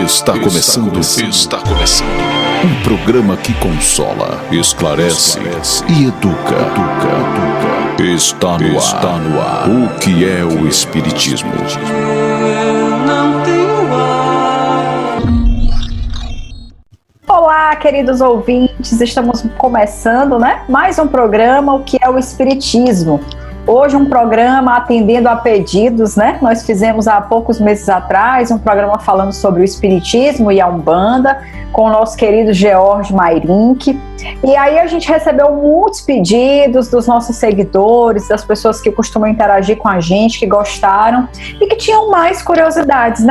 Está começando. Um programa que consola, esclarece e educa. Está no ar. O que é o Espiritismo? Olá, queridos ouvintes, estamos começando, mais um programa, o que é o Espiritismo. Hoje um programa atendendo a pedidos, Nós fizemos há poucos meses atrás um programa falando sobre o Espiritismo e a Umbanda, com o nosso querido George Mairink. E aí a gente recebeu muitos pedidos dos nossos seguidores, das pessoas que costumam interagir com a gente, que gostaram e que tinham mais curiosidades,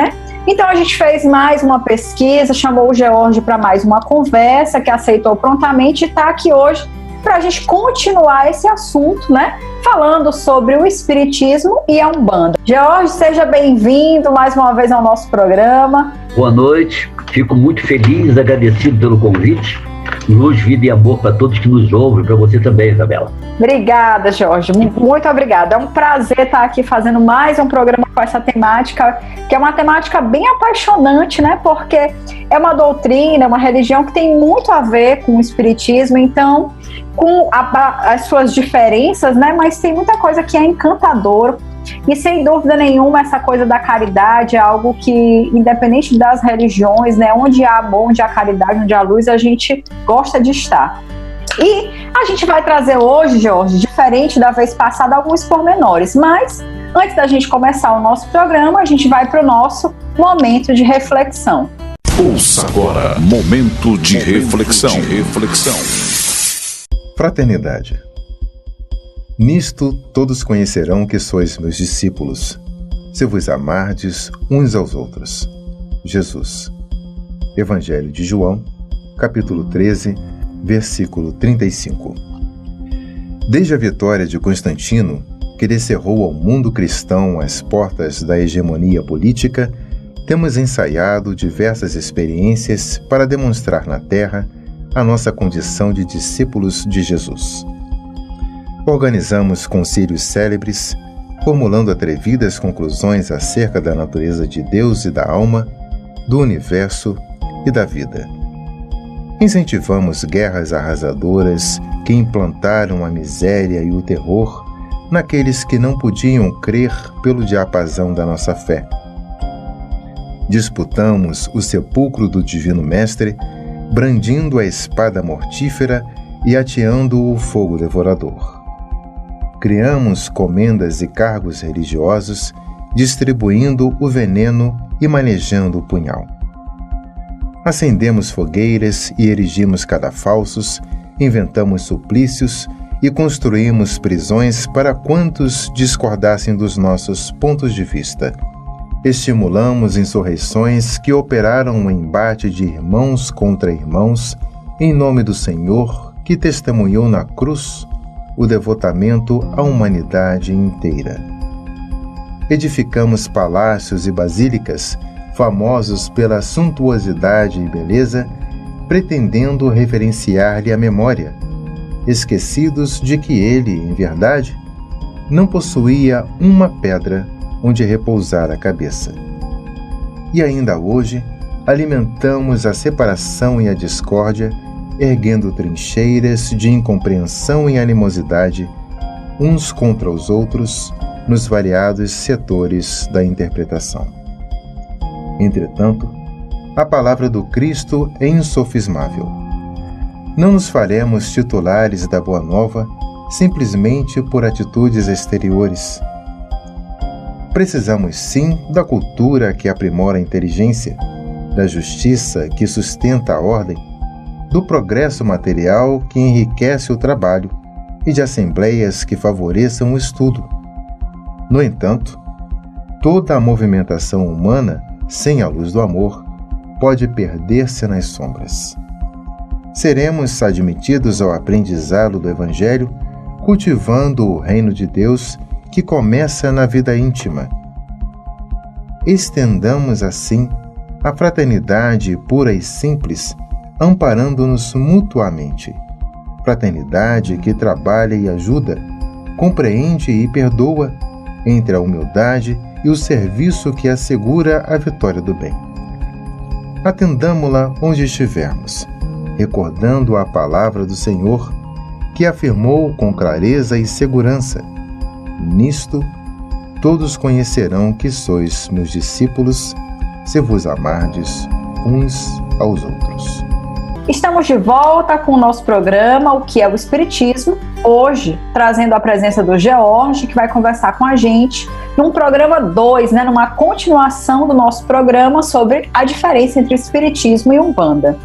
Então a gente fez mais uma pesquisa, chamou o George para mais uma conversa, que aceitou prontamente e está aqui hoje para a gente continuar esse assunto, falando sobre o Espiritismo e a Umbanda. George, seja bem-vindo mais uma vez ao nosso programa. Boa noite, fico muito feliz, agradecido pelo convite. Luz, vida e amor para todos que nos ouvem, para você também, Isabela. Obrigada, Jorge, muito obrigada. É um prazer estar aqui fazendo mais um programa com essa temática, que é uma temática bem apaixonante, Porque é uma doutrina, uma religião que tem muito a ver com o Espiritismo, então, com as suas diferenças, Mas tem muita coisa que é encantadora. E sem dúvida nenhuma, essa coisa da caridade é algo que, independente das religiões, onde há amor, onde há caridade, onde há luz, a gente gosta de estar. E a gente vai trazer hoje, Jorge, diferente da vez passada, alguns pormenores. Mas, antes da gente começar o nosso programa, a gente vai para o nosso momento de reflexão. Ouça agora, momento de reflexão. Fraternidade. Nisto todos conhecerão que sois meus discípulos, se vos amardes uns aos outros. Jesus. Evangelho de João, capítulo 13, versículo 35. Desde a vitória de Constantino, que descerrou ao mundo cristão as portas da hegemonia política, temos ensaiado diversas experiências para demonstrar na Terra a nossa condição de discípulos de Jesus. Organizamos concílios célebres, formulando atrevidas conclusões acerca da natureza de Deus e da alma, do universo e da vida. Incentivamos guerras arrasadoras que implantaram a miséria e o terror naqueles que não podiam crer pelo diapasão da nossa fé. Disputamos o sepulcro do Divino Mestre, brandindo a espada mortífera e ateando o fogo devorador. Criamos comendas e cargos religiosos, distribuindo o veneno e manejando o punhal. Acendemos fogueiras e erigimos cadafalsos, inventamos suplícios e construímos prisões para quantos discordassem dos nossos pontos de vista. Estimulamos insurreições que operaram um embate de irmãos contra irmãos, em nome do Senhor, que testemunhou na cruz o devotamento à humanidade inteira. Edificamos palácios e basílicas, famosos pela suntuosidade e beleza, pretendendo reverenciar-lhe a memória, esquecidos de que ele, em verdade, não possuía uma pedra onde repousar a cabeça. E ainda hoje, alimentamos a separação e a discórdia, erguendo trincheiras de incompreensão e animosidade, uns contra os outros, nos variados setores da interpretação. Entretanto, a palavra do Cristo é insofismável. Não nos faremos titulares da Boa Nova simplesmente por atitudes exteriores. Precisamos sim da cultura que aprimora a inteligência, da justiça que sustenta a ordem, do progresso material que enriquece o trabalho e de assembleias que favoreçam o estudo. No entanto, toda a movimentação humana, sem a luz do amor, pode perder-se nas sombras. Seremos admitidos ao aprendizado do Evangelho, cultivando o reino de Deus que começa na vida íntima. Estendamos, assim, a fraternidade pura e simples, amparando-nos mutuamente. Fraternidade que trabalha e ajuda, compreende e perdoa, entre a humildade e o serviço que assegura a vitória do bem. atendamo-la onde estivermos, recordando a palavra do Senhor, que afirmou com clareza e segurança: nisto todos conhecerão que sois meus discípulos, se vos amardes uns aos outros. Estamos de volta com o nosso programa, O que é o Espiritismo, hoje trazendo a presença do George, que vai conversar com a gente num programa 2, numa continuação do nosso programa sobre a diferença entre Espiritismo e Umbanda.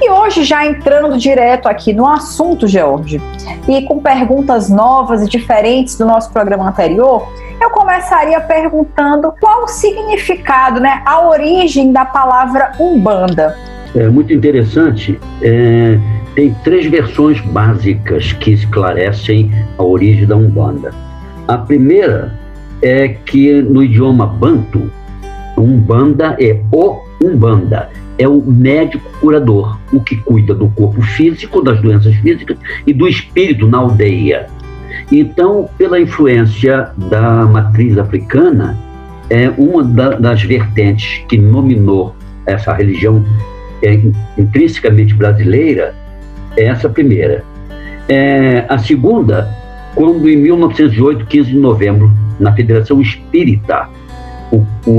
E hoje, já entrando direto aqui no assunto, George, e com perguntas novas e diferentes do nosso programa anterior, eu começaria perguntando qual o significado, a origem da palavra Umbanda. É muito interessante. Tem 3 versões básicas que esclarecem a origem da Umbanda. A primeira é que no idioma banto, Umbanda é o Umbanda, é o médico curador, o que cuida do corpo físico, das doenças físicas e do espírito na aldeia. Então, pela influência da matriz africana, uma das vertentes que nominou essa religião intrinsecamente brasileira é essa primeira. A segunda, quando em 1908, 15 de novembro, na Federação Espírita,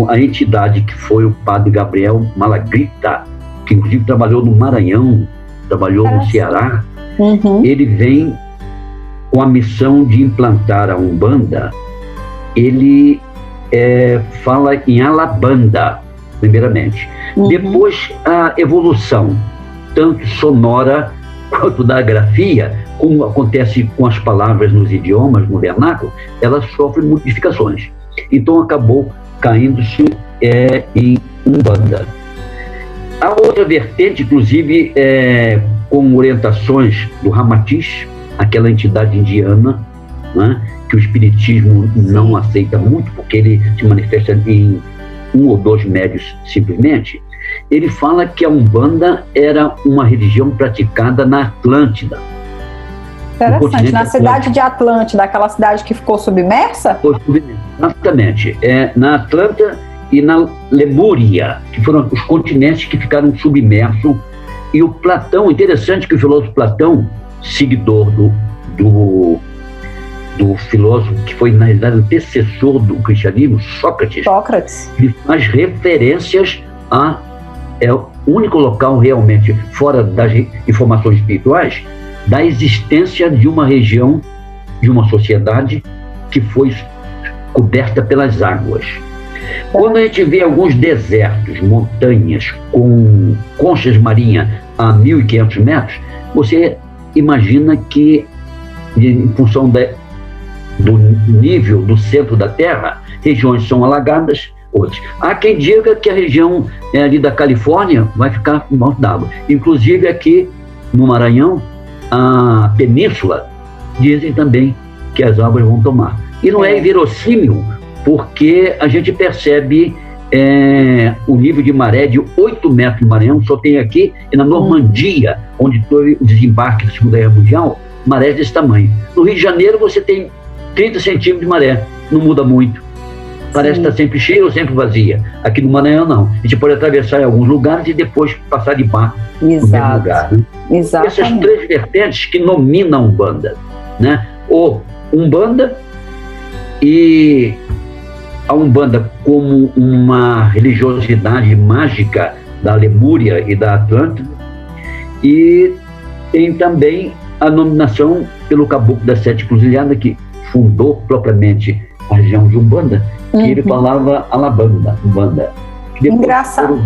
a entidade que foi o padre Gabriel Malagrita, que inclusive trabalhou no Maranhão, trabalhou no Ceará, ele vem com a missão de implantar a Umbanda. Ele fala em Alabanda, primeiramente. Depois, a evolução, tanto sonora quanto da grafia, como acontece com as palavras nos idiomas, no vernáculo, elas sofrem modificações. Então, acabou caindo-se em Umbanda. A outra vertente, inclusive, com orientações do Ramatiz, aquela entidade indiana, que o espiritismo não aceita muito, porque ele se manifesta em 1 ou 2 médios simplesmente. Ele fala que a Umbanda era uma religião praticada na Atlântida. Interessante, na cidade de Atlântida, aquela cidade que ficou submersa? Foi submersa, exatamente. Na Atlântida e na Lemúria, que foram os continentes que ficaram submersos. E o Platão, interessante que o filósofo Platão, seguidor do filósofo que foi, na realidade, antecessor do cristianismo, Sócrates, ele faz referências é o único local realmente, fora das informações espirituais, da existência de uma região, de uma sociedade que foi coberta pelas águas. Quando a gente vê alguns desertos, montanhas com conchas marinhas a 1.500 metros, você imagina que, em função do nível do centro da Terra, regiões são alagadas, outras. Há quem diga que a região ali da Califórnia vai ficar embaixo d'água. Inclusive aqui no Maranhão, a península, dizem também que as águas vão tomar. E não é inverossímil, porque a gente percebe o nível de maré de 8 metros no Maranhão, só tem aqui, e na Normandia, onde foi o desembarque da Segunda Guerra Mundial, maré desse tamanho. No Rio de Janeiro você tem 30 centímetros de maré, não muda muito. Parece estar sempre cheia ou sempre vazia. Aqui no Maranhão, não. A gente pode atravessar em alguns lugares e depois passar de barco no mesmo lugar. Exatamente. Essas 3 vertentes que nominam a Umbanda, O Umbanda e a Umbanda como uma religiosidade mágica da Lemúria e da Atlântida, e tem também a nominação pelo Caboclo das 7 Encruzilhadas, que fundou propriamente a região de Umbanda, que ele falava Alabanda, Umbanda. Engraçado.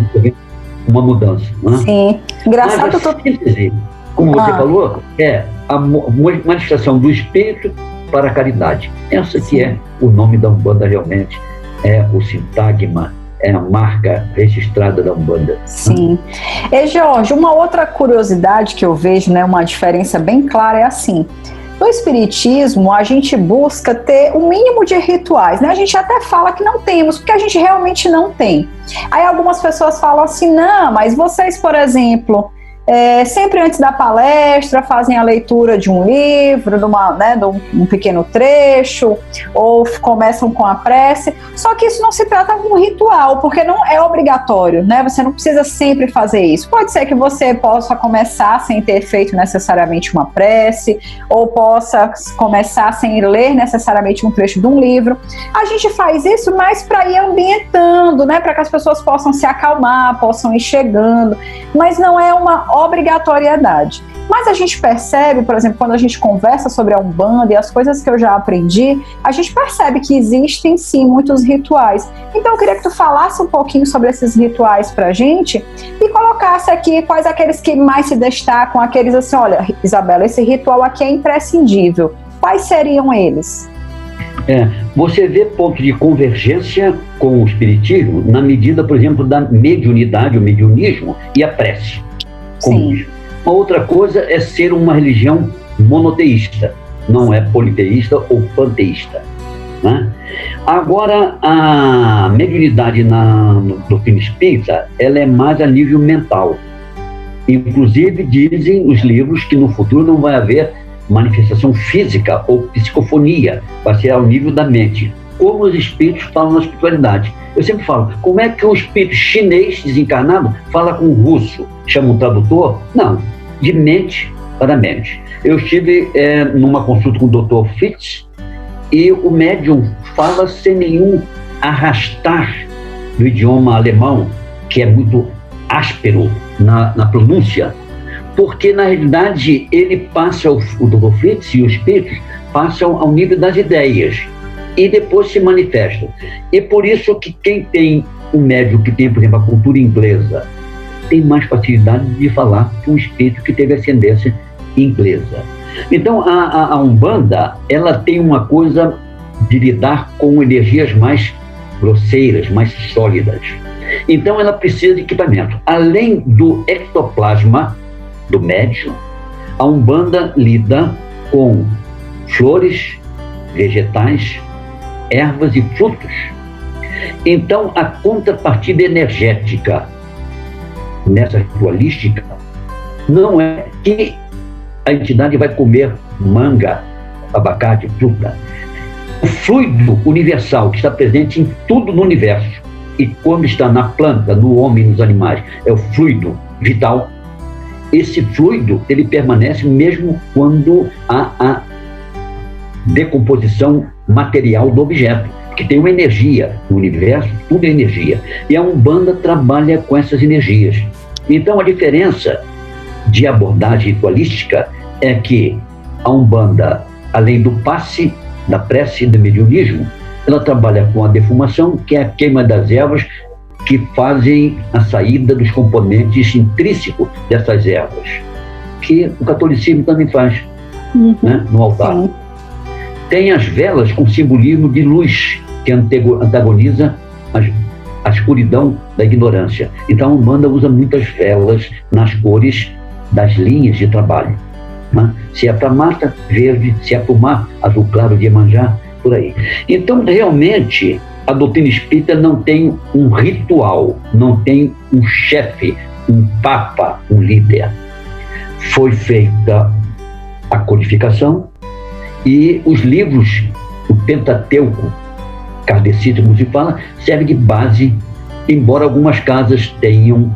Uma mudança. Sim. Engraçado. Mas a síntese, como você falou, é a manifestação do espírito para a caridade. Essa que é o nome da Umbanda realmente, é o sintagma, é a marca registrada da Umbanda. Sim. E Jorge, uma outra curiosidade que eu vejo, uma diferença bem clara é assim: no Espiritismo, a gente busca ter o mínimo de rituais, A gente até fala que não temos, porque a gente realmente não tem. Aí algumas pessoas falam assim: não, mas vocês, por exemplo, sempre antes da palestra, fazem a leitura de um livro, de um pequeno trecho, ou começam com a prece. Só que isso não se trata de um ritual, porque não é obrigatório, né? Você não precisa sempre fazer isso. Pode ser que você possa começar sem ter feito necessariamente uma prece, ou possa começar sem ler necessariamente um trecho de um livro. A gente faz isso mais para ir ambientando, né? Para que as pessoas possam se acalmar, possam ir chegando, mas não é uma obrigatoriedade. Mas a gente percebe, por exemplo, quando a gente conversa sobre a Umbanda e as coisas que eu já aprendi, a gente percebe que existem sim muitos rituais. Então eu queria que tu falasse um pouquinho sobre esses rituais pra gente e colocasse aqui quais aqueles que mais se destacam, aqueles assim, olha, Isabela, esse ritual aqui é imprescindível. Quais seriam eles? Você vê ponto de convergência com o espiritismo na medida, por exemplo, da mediunidade, o mediunismo e a prece. Sim. Uma outra coisa é ser uma religião monoteísta, não é politeísta ou panteísta, né? Agora, a mediunidade na doutrina espírita, ela é mais a nível mental. Inclusive, dizem os livros que no futuro não vai haver manifestação física ou psicofonia, vai ser ao nível da mente. Como os espíritos falam na espiritualidade. Eu sempre falo, como é que um espírito chinês desencarnado fala com um russo? Chama um tradutor? Não, de mente para mente. Eu estive numa consulta com o Dr. Fitz e o médium fala sem nenhum arrastar do idioma alemão, que é muito áspero na pronúncia, porque na realidade ele passa, o Dr. Fitz e os espíritos passam ao nível das ideias e depois se manifestam. E por isso que quem tem um médium que tem, por exemplo, a cultura inglesa, tem mais facilidade de falar que um espírito que teve ascendência inglesa. Então, a Umbanda, ela tem uma coisa de lidar com energias mais grosseiras, mais sólidas. Então, ela precisa de equipamento. Além do ectoplasma do médium, a Umbanda lida com flores, vegetais, ervas e frutos. Então, a contrapartida energética nessa ritualística não é que a entidade vai comer manga, abacate, fruta. O fluido universal que está presente em tudo no universo e quando está na planta, no homem, nos animais, é o fluido vital. Esse fluido, ele permanece mesmo quando há a decomposição material do objeto, que tem uma energia no universo, tudo é energia. E a Umbanda trabalha com essas energias. Então a diferença de abordagem ritualística é que a Umbanda, além do passe, da prece e do mediunismo, ela trabalha com a defumação, que é a queima das ervas que fazem a saída dos componentes intrínsecos dessas ervas, que o catolicismo também faz, né, no altar. Sim. Tem as velas com simbolismo de luz, que antagoniza a escuridão da ignorância. Então a Umbanda usa muitas velas nas cores das linhas de trabalho, né? Se é para mata, verde; se é para o mar, azul claro de Iemanjá, por aí. Então, realmente, a doutrina espírita não tem um ritual, não tem um chefe, um papa, um líder. Foi feita a codificação e os livros, o Pentateuco, kardecista, como se fala, serve de base, embora algumas casas tenham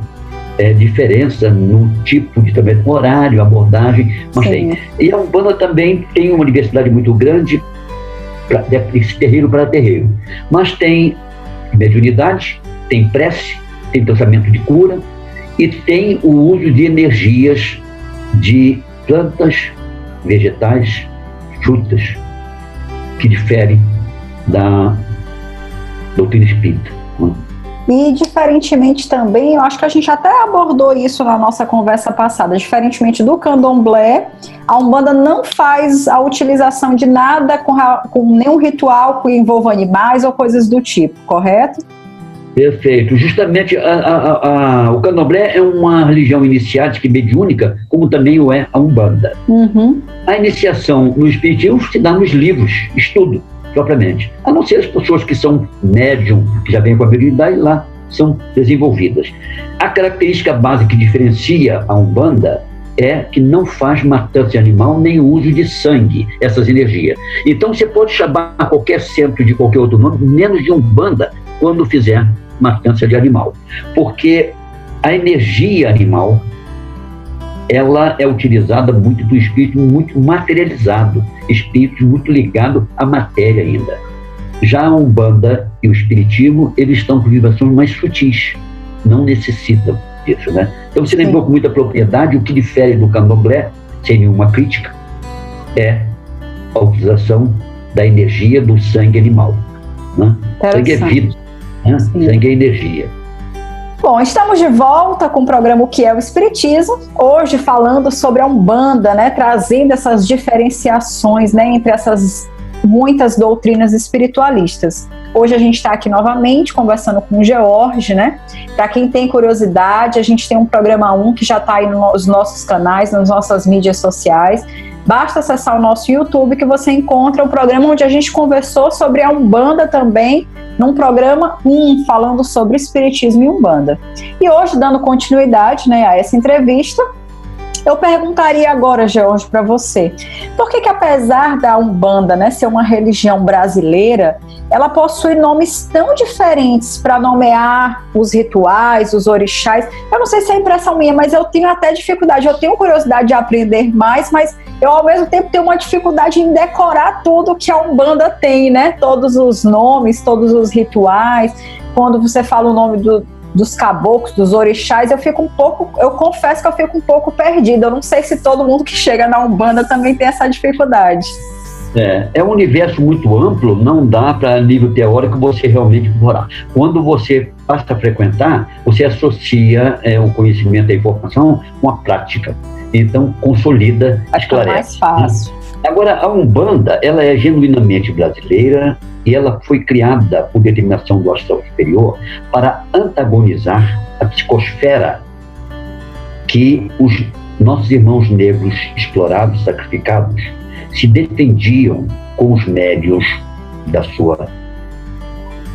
diferença no tipo de também horário, abordagem, mas tem. E a Umbanda também tem uma diversidade muito grande, de terreiro para terreiro, mas tem mediunidade, tem prece, tem tratamento de cura e tem o uso de energias de plantas, vegetais, frutas, que diferem da doutrina espírita. E diferentemente também, eu acho que a gente até abordou isso na nossa conversa passada, diferentemente do candomblé, a Umbanda não faz a utilização de nada com nenhum ritual que envolva animais ou coisas do tipo, correto? Perfeito. Justamente o candomblé é uma religião iniciática e mediúnica, como também o é a Umbanda. A iniciação no espiritismo se dá nos livros, estudo, propriamente. A não ser as pessoas que são médium, que já vêm com a mediunidade lá, são desenvolvidas. A característica básica que diferencia a Umbanda é que não faz matança animal nem o uso de sangue, essas energias. Então você pode chamar qualquer centro de qualquer outro nome, menos de Umbanda, quando fizer matança de animal. Porque a energia animal, ela é utilizada muito do espírito muito materializado, espírito muito ligado à matéria ainda. Já a Umbanda e o Espiritismo, eles estão com vibrações mais sutis, não necessitam disso, né? Então você lembrou com muita propriedade, o que difere do Candomblé, sem nenhuma crítica, é a utilização da energia do sangue animal, né? Sangue é vida, né? Sangue é energia. Bom, estamos de volta com o programa O que é o Espiritismo, hoje falando sobre a Umbanda, né, trazendo essas diferenciações, né, entre essas muitas doutrinas espiritualistas. Hoje a gente está aqui novamente conversando com o George, né? Para quem tem curiosidade, a gente tem um programa 1 que já está aí nos nossos canais, nas nossas mídias sociais. Basta acessar o nosso YouTube que você encontra o programa onde a gente conversou sobre a Umbanda também, num programa 1, falando sobre Espiritismo e Umbanda. E hoje, dando continuidade, né, a essa entrevista, eu perguntaria agora, George, para você, por que apesar da Umbanda, né, ser uma religião brasileira, ela possui nomes tão diferentes para nomear os rituais, os orixás? Eu não sei se é impressão minha, mas eu tenho até dificuldade, eu tenho curiosidade de aprender mais, mas eu ao mesmo tempo tenho uma dificuldade em decorar tudo que a Umbanda tem, né? Todos os nomes, todos os rituais. Quando você fala o nome dos caboclos, dos orixás, eu confesso que eu fico um pouco perdida. Eu não sei se todo mundo que chega na Umbanda também tem essa dificuldade. É um universo muito amplo, não dá para nível teórico você realmente morar. Quando você passa a frequentar, você associa o conhecimento, a informação com a prática. Então, consolida, esclarece. É mais fácil. Agora, a Umbanda, ela é genuinamente brasileira e ela foi criada por determinação do astral superior para antagonizar a psicosfera que os nossos irmãos negros explorados, sacrificados, se defendiam com os médiuns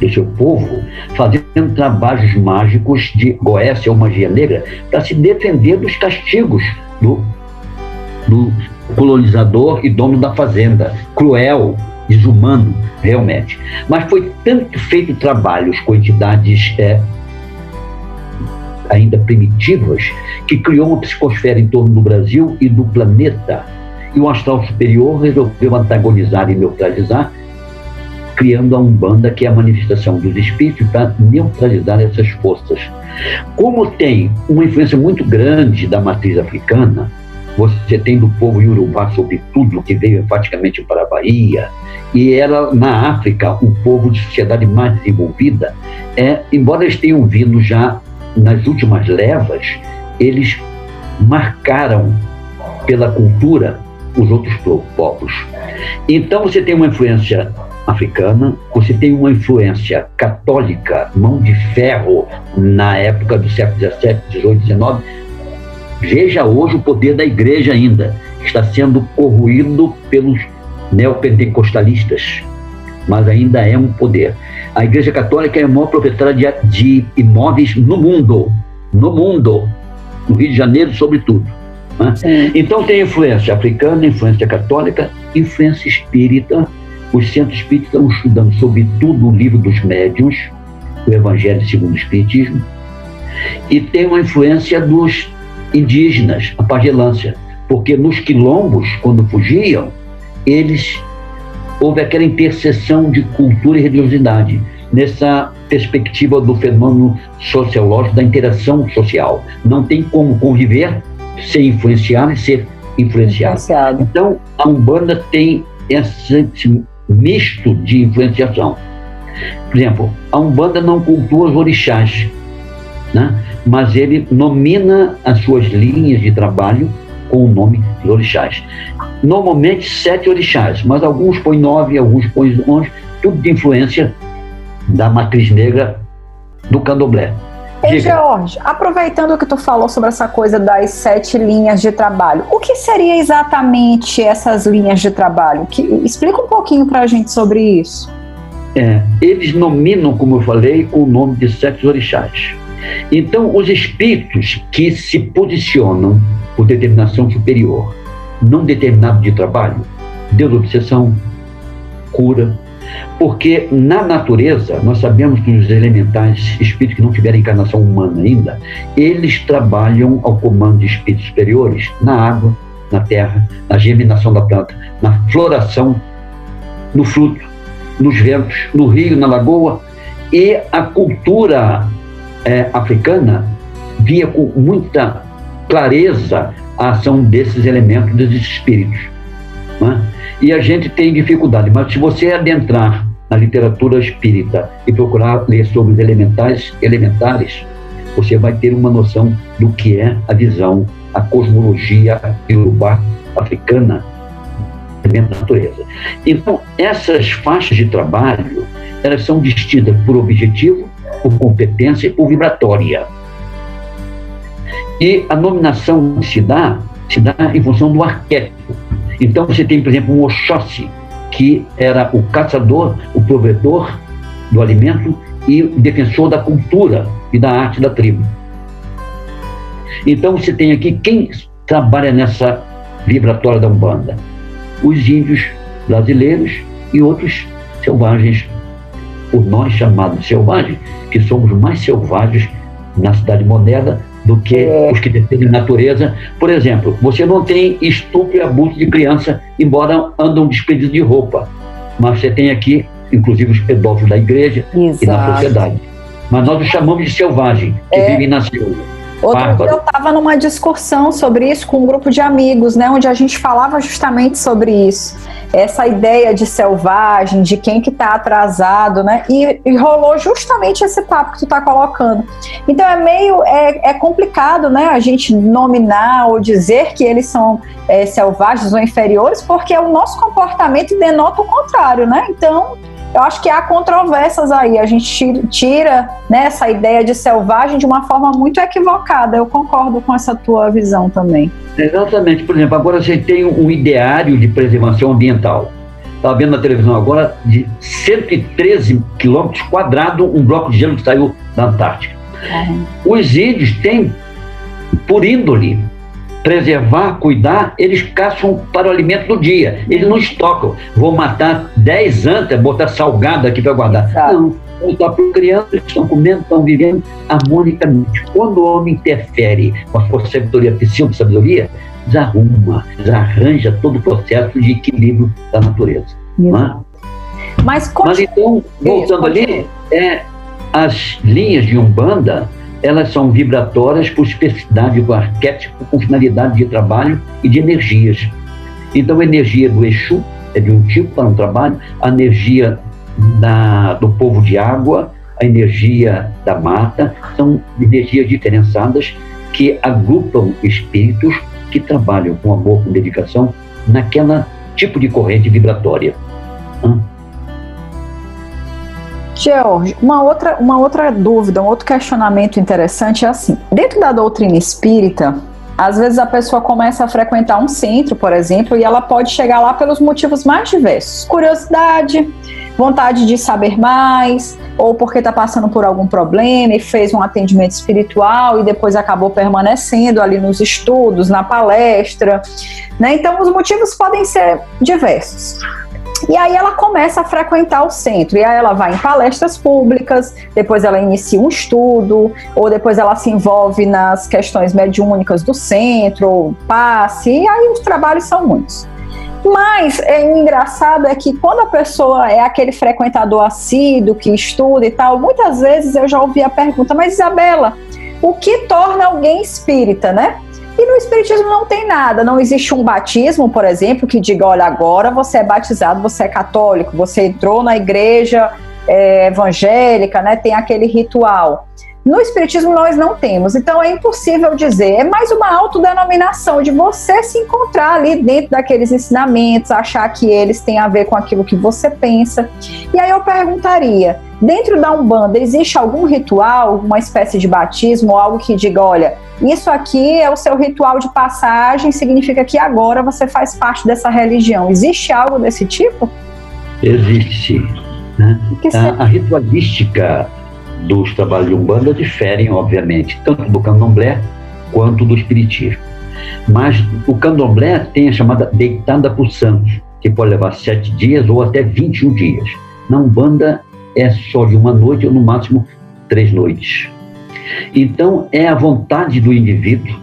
do seu povo, fazendo trabalhos mágicos de goécia ou magia negra para se defender dos castigos do colonizador e dono da fazenda, cruel, desumano, realmente. Mas foi tanto feito trabalhos com entidades ainda primitivas, que criou uma psicosfera em torno do Brasil e do planeta. E o astral superior resolveu antagonizar e neutralizar, criando a Umbanda, que é a manifestação dos espíritos para neutralizar essas forças. Como tem uma influência muito grande da matriz africana, você tem do povo Yorubá, sobretudo, que veio enfaticamente para a Bahia, e era, na África, um povo de sociedade mais desenvolvida. Embora eles tenham vindo já nas últimas levas, eles marcaram pela cultura os outros povos. Então você tem uma influência africana, você tem uma influência católica, mão de ferro, na época do século XVII, XVIII, XIX. Veja hoje o poder da igreja ainda, que está sendo corroído pelos neopentecostalistas, mas ainda é um poder. A Igreja Católica é a maior proprietária de imóveis no mundo, no Rio de Janeiro, sobretudo. Né? Então tem influência africana, influência católica, influência espírita. Os centros espíritas estão estudando, sobretudo, o livro dos médiuns, o Evangelho segundo o Espiritismo, e tem uma influência dos indígenas, a pagelância, porque nos quilombos, quando fugiam, houve aquela interseção de cultura e religiosidade, nessa perspectiva do fenômeno sociológico, da interação social. Não tem como conviver sem influenciar e ser influenciado. Então, a Umbanda tem esse misto de influenciação. Por exemplo, a Umbanda não cultua os orixás, né? Mas ele nomina as suas linhas de trabalho com o nome de orixás. Normalmente 7 orixás, mas alguns põem 9, alguns põem 11, tudo de influência da matriz negra do Candomblé. Ei, George, aproveitando que tu falou sobre essa coisa das 7 linhas de trabalho, o que seria exatamente essas linhas de trabalho? Explica um pouquinho pra gente sobre isso. eles nominam, como eu falei, o nome de 7 orixás. Então, os espíritos que se posicionam por determinação superior num determinado de trabalho, desobsessão, cura, porque na natureza, nós sabemos que os elementais, espíritos que não tiveram encarnação humana ainda, eles trabalham ao comando de espíritos superiores na água, na terra, na germinação da planta, na floração, no fruto, nos ventos, no rio, na lagoa. E a cultura africana via com muita clareza a ação desses elementos, desses espíritos, né? E a gente tem dificuldade, mas se você adentrar na literatura espírita e procurar ler sobre os elementares, você vai ter uma noção do que é a visão, a cosmologia iorubá africana da natureza. Então, essas faixas de trabalho, elas são distintas por objetivo, por competência e por vibratória. E a nominação se dá em função do arquétipo. Então, você tem, por exemplo, um Oxóssi, que era o caçador, o provedor do alimento e o defensor da cultura e da arte da tribo. Então, você tem aqui quem trabalha nessa vibratória da Umbanda: os índios brasileiros e outros selvagens, por nós chamados selvagens, que somos mais selvagens na cidade moderna do que os que defendem a natureza. Por exemplo, você não tem estupro e abuso de criança, embora andam despedidos de roupa, mas você tem aqui, inclusive, os pedófilos da igreja. Exato. E na sociedade. Mas nós os chamamos de selvagem, que vivem na selva. Outro dia eu estava numa discussão sobre isso com um grupo de amigos, né, onde a gente falava justamente sobre isso, essa ideia de selvagem, de quem que está atrasado, né, e rolou justamente esse papo que tu está colocando. Então é complicado, né, a gente nominar ou dizer que eles são selvagens ou inferiores, porque o nosso comportamento denota o contrário, né. Então eu acho que há controvérsias aí, a gente tira, né, essa ideia de selvagem de uma forma muito equivocada. Eu concordo com essa tua visão também. Exatamente. Por exemplo, agora você tem um ideário de preservação ambiental. Estava vendo na televisão agora, de 113 quilômetros quadrados, um bloco de gelo que saiu da Antártica. Os índios têm, por índole, preservar, cuidar, eles caçam para o alimento do dia. Eles não estocam. Vou matar 10 antas, botar salgado aqui para guardar. Exato. Não, estão procriando, estão comendo, estão vivendo harmonicamente. Quando o homem interfere com a sua sabedoria, pseudo-sabedoria, desarranja todo o processo de equilíbrio da natureza. Mas então, voltando ali, as linhas de Umbanda, elas são vibratórias por especificidade do arquétipo, com finalidade de trabalho e de energias. Então, a energia do Exu é de um tipo para um trabalho, a energia do povo de água, a energia da mata, são energias diferenciadas que agrupam espíritos que trabalham com amor, com dedicação, naquela tipo de corrente vibratória. George, uma outra dúvida, um outro questionamento interessante é assim: dentro da doutrina espírita, às vezes a pessoa começa a frequentar um centro, por exemplo, e ela pode chegar lá pelos motivos mais diversos: curiosidade, vontade de saber mais, ou porque está passando por algum problema e fez um atendimento espiritual e depois acabou permanecendo ali nos estudos, na palestra, né? Então os motivos podem ser diversos. E aí ela começa a frequentar o centro, e aí ela vai em palestras públicas, depois ela inicia um estudo, ou depois ela se envolve nas questões mediúnicas do centro, ou passe, e aí os trabalhos são muitos. Mas o engraçado é que quando a pessoa é aquele frequentador assíduo, que estuda e tal, muitas vezes eu já ouvi a pergunta: mas Isabela, o que torna alguém espírita, né? E no espiritismo não tem nada, não existe um batismo, por exemplo, que diga: olha, agora você é batizado, você é católico, você entrou na igreja evangélica, né? Tem aquele ritual. No espiritismo nós não temos, então é impossível dizer, é mais uma autodenominação de você se encontrar ali dentro daqueles ensinamentos, achar que eles têm a ver com aquilo que você pensa. E aí eu perguntaria: dentro da Umbanda existe algum ritual, uma espécie de batismo, algo que diga: olha, isso aqui é o seu ritual de passagem, significa que agora você faz parte dessa religião? Existe algo desse tipo? Existe. né? A ritualística dos trabalhos de Umbanda diferem, obviamente, tanto do candomblé quanto do espiritismo. Mas o candomblé tem a chamada deitada por santos, que pode levar 7 dias ou até 21 dias. Na Umbanda é só de 1 noite ou no máximo 3 noites. Então é a vontade do indivíduo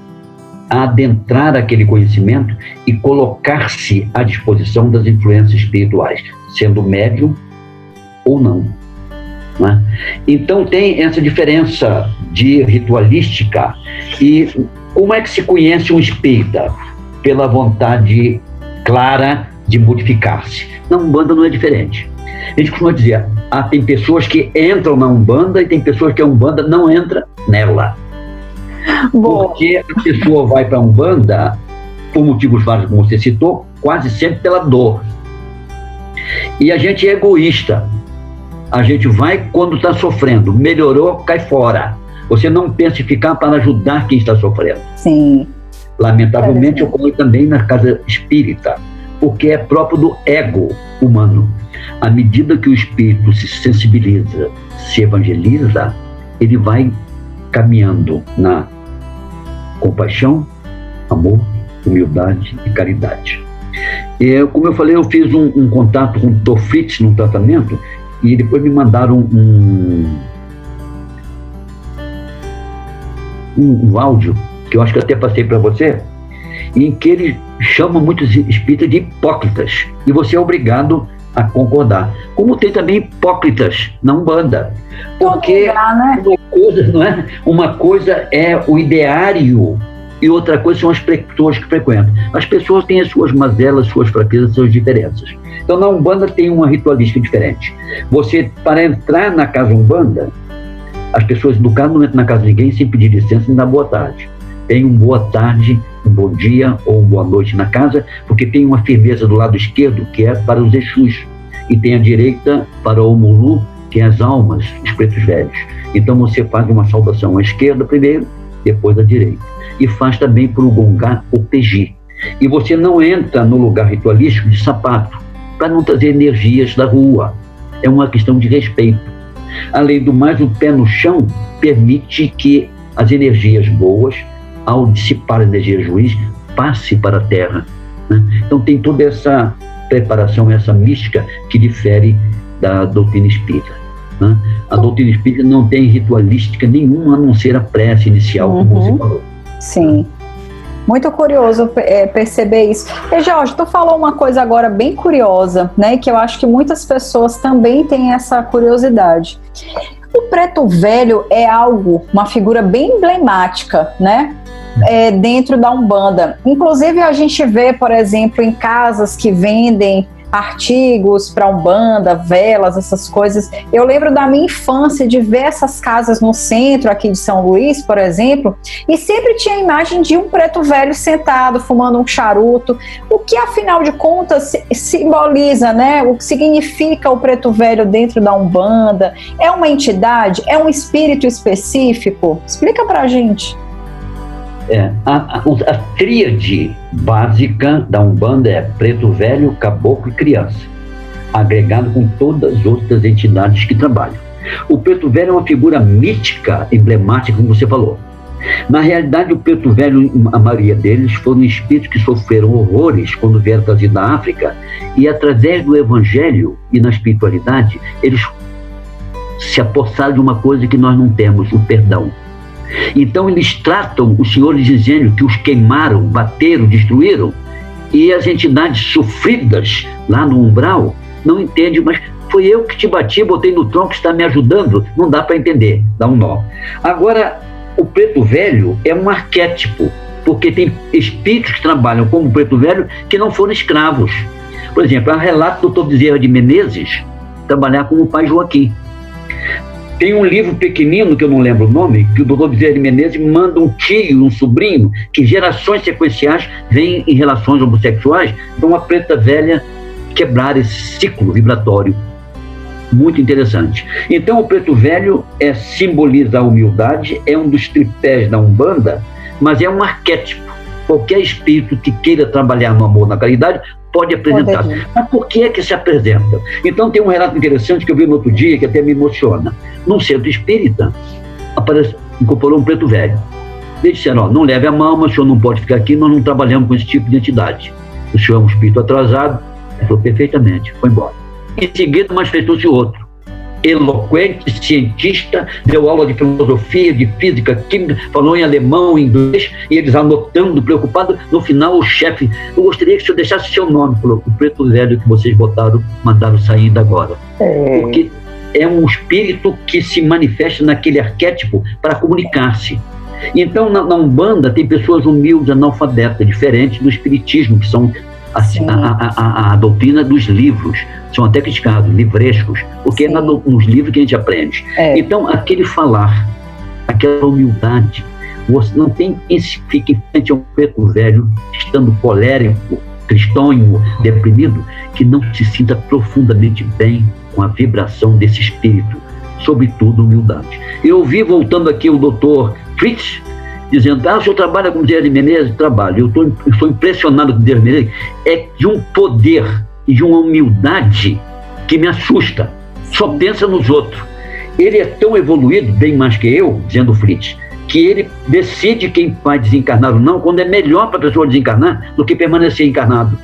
a adentrar aquele conhecimento e colocar-se à disposição das influências espirituais, sendo médium ou não, né? Então tem essa diferença de ritualística. E como é que se conhece um espírita? Pela vontade clara de modificar-se. Na Umbanda não é diferente. A gente costuma dizer, tem pessoas que entram na Umbanda e tem pessoas que a Umbanda não entra nela. Boa. Porque a pessoa vai para a Umbanda, por motivos vários, como você citou, quase sempre pela dor. E a gente é egoísta. A gente vai quando está sofrendo. Melhorou, cai fora. Você não pensa em ficar para ajudar quem está sofrendo. Sim. Lamentavelmente ocorre também na casa espírita, porque é próprio do ego humano. À medida que o espírito se sensibiliza, se evangeliza, ele vai caminhando na compaixão, amor, humildade e caridade. Como eu falei, eu fiz um contato com o Dr. Fritz no tratamento e depois me mandaram um áudio, que eu acho que até passei para você, em que ele chama muitos espíritas de hipócritas, e você é obrigado a concordar. Como tem também hipócritas na Umbanda, porque uma coisa é o ideário e outra coisa são as pessoas que frequentam. As pessoas têm as suas mazelas, suas fraquezas, suas diferenças. Então na Umbanda tem uma ritualística diferente. Você, para entrar na casa Umbanda, as pessoas educadas não entram na casa de ninguém sem pedir licença nem dar boa tarde. Tem um boa tarde, um bom dia ou uma boa noite na casa, porque tem uma firmeza do lado esquerdo, que é para os Exus, e tem a direita para o Omulu, que é as almas, os pretos velhos. Então você faz uma saudação à esquerda primeiro, depois à direita. E faz também para o Gongá, o Peji. E você não entra no lugar ritualístico de sapato, para não trazer energias da rua. É uma questão de respeito. Além do mais, o pé no chão permite que as energias boas, ao dissipar a energia ruins, passe para a terra, né? Então tem toda essa preparação, essa mística que difere da doutrina espírita, né? A doutrina espírita não tem ritualística nenhuma, a não ser a prece inicial, como você falou. Sim. Muito curioso perceber isso. E Jorge, tu falou uma coisa agora bem curiosa, né? Que eu acho que muitas pessoas também têm essa curiosidade. O preto velho é uma figura bem emblemática, né? Dentro da Umbanda. Inclusive a gente vê, por exemplo, em casas que vendem artigos para Umbanda, velas, essas coisas. Eu lembro da minha infância de ver essas casas no centro aqui de São Luís, por exemplo, e sempre tinha a imagem de um preto velho sentado, fumando um charuto. O que, afinal de contas, simboliza, né? O que significa o preto velho dentro da Umbanda? É uma entidade? É um espírito específico? Explica pra gente. A tríade básica da Umbanda é preto velho, caboclo e criança, agregado com todas as outras entidades que trabalham. O preto velho é uma figura mítica, emblemática, como você falou. Na realidade, o preto velho, a maioria deles, foram espíritos que sofreram horrores quando vieram trazidos da África, e através do evangelho e na espiritualidade, eles se apossaram de uma coisa que nós não temos, o perdão. Então eles tratam os senhores dizendo que os queimaram, bateram, destruíram, e as entidades sofridas lá no umbral não entendem, mas foi eu que te bati, botei no tronco, está me ajudando. Não dá para entender, dá um nó. Agora, o preto velho é um arquétipo, porque tem espíritos que trabalham como preto velho que não foram escravos. Por exemplo, há relato do Dr. Bezerra de Menezes trabalhar com o pai Joaquim. Tem um livro pequenino, que eu não lembro o nome, que o Dr. Bezerra de Menezes manda um tio, um sobrinho, que gerações sequenciais vêm em relações homossexuais, então a preta velha quebrar esse ciclo vibratório. Muito interessante. Então o preto velho simboliza a humildade, é um dos tripés da Umbanda, mas é um arquétipo. Qualquer espírito que queira trabalhar no amor, na caridade, pode apresentar. Mas por que é que se apresenta? Então tem um relato interessante que eu vi no outro dia, que até me emociona. Num centro espírita, incorporou um preto velho. Eles disseram, não leve a mão, mas o senhor não pode ficar aqui, nós não trabalhamos com esse tipo de entidade. O senhor é um espírito atrasado. Ele falou, perfeitamente, foi embora. Em seguida, manifestou-se outro. Eloquente, cientista, deu aula de filosofia, de física, química, falou em alemão, em inglês, e eles anotando, preocupados. No final, o chefe, eu gostaria que o senhor deixasse seu nome, falou, o preto velho que vocês mandaram sair agora. Porque é um espírito que se manifesta naquele arquétipo para comunicar-se. Então, na Umbanda, tem pessoas humildes, analfabetas, diferentes do espiritismo, que são a doutrina dos livros, são até criticados, livrescos, porque é nos livros que a gente aprende. Então, aquele falar, aquela humildade, você não tem quem se fique em frente a um preto velho, estando colérico, tristonho, deprimido, que não se sinta profundamente bem com a vibração desse espírito, sobretudo humildade. Eu ouvi, voltando aqui, o doutor Fritz, dizendo, o senhor trabalha com Dias de Menezes? Trabalho. Eu estou impressionado com Dias de Menezes. É de um poder e de uma humildade que me assusta. Só pensa nos outros. Ele é tão evoluído, bem mais que eu, dizendo Fritz, que ele decide quem vai desencarnar ou não, quando é melhor para a pessoa desencarnar do que permanecer encarnado.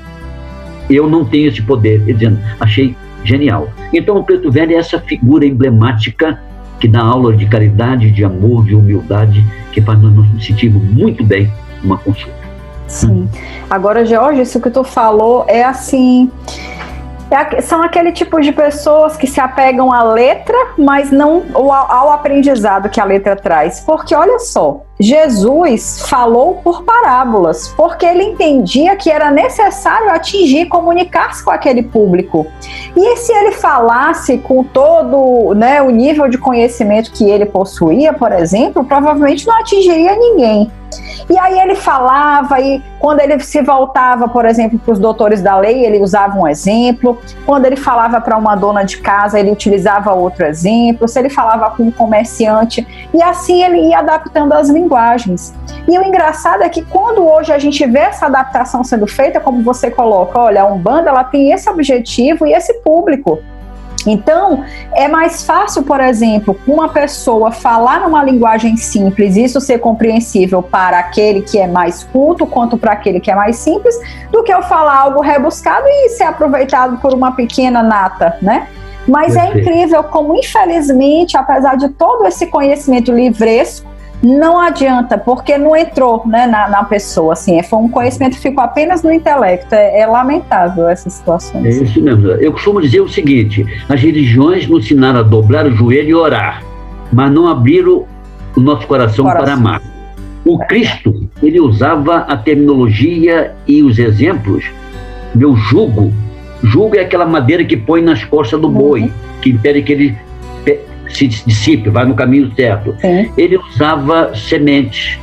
Eu não tenho esse poder. Ele dizendo, achei genial. Então o preto velho é essa figura emblemática que dá aula de caridade, de amor, de humildade, que faz nós nos sentirmos muito bem numa consulta. Sim. Agora, Jorge, isso que tu falou é assim... são aquele tipo de pessoas que se apegam à letra, mas não ao aprendizado que a letra traz. Porque, olha só, Jesus falou por parábolas, porque ele entendia que era necessário atingir, comunicar-se com aquele público. E se ele falasse com todo, né, o nível de conhecimento que ele possuía, por exemplo, provavelmente não atingiria ninguém. E aí ele falava, e quando ele se voltava, por exemplo, para os doutores da lei, ele usava um exemplo. Quando ele falava para uma dona de casa, ele utilizava outro exemplo. Se ele falava com um comerciante, e assim ele ia adaptando as linguagens. E o engraçado é que quando hoje a gente vê essa adaptação sendo feita, como você coloca, olha, a Umbanda, ela tem esse objetivo e esse público. Então, é mais fácil, por exemplo, uma pessoa falar numa linguagem simples, isso ser compreensível para aquele que é mais culto, quanto para aquele que é mais simples, do que eu falar algo rebuscado e ser aproveitado por uma pequena nata, né? Mas é incrível como, infelizmente, apesar de todo esse conhecimento livresco, não adianta, porque não entrou, né, na pessoa, assim, foi um conhecimento que ficou apenas no intelecto. É lamentável essas situações. É isso mesmo. Eu costumo dizer o seguinte, as religiões nos ensinaram a dobrar o joelho e orar, mas não abriram o nosso coração para amar. O Cristo, ele usava a terminologia e os exemplos. Meu jugo é aquela madeira que põe nas costas do boi, que impede que ele se dissipe, vai no caminho certo. Ele usava sementes,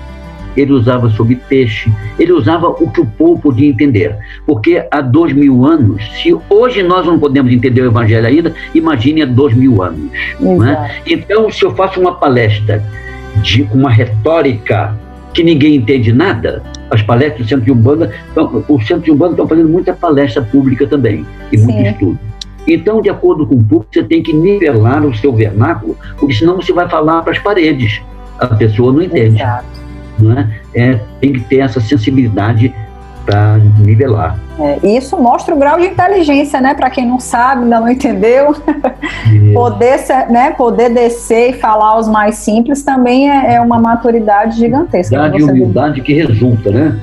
ele usava sobre peixe, ele usava o que o povo podia entender. Porque há 2000 anos, se hoje nós não podemos entender o Evangelho ainda, imagine há 2000 anos. Né? Então, se eu faço uma palestra de uma retórica que ninguém entende nada, as palestras do Centro de Umbanda, o Centro de Umbanda estão fazendo muita palestra pública também, e muito estudo. Então, de acordo com o público, você tem que nivelar o seu vernáculo, porque senão você vai falar para as paredes. A pessoa não entende. Não é? Tem que ter essa sensibilidade para nivelar. E isso mostra o grau de inteligência, né? Para quem não sabe, ainda não entendeu. Poder descer e falar os mais simples também é uma maturidade gigantesca. E humildade que resulta, né?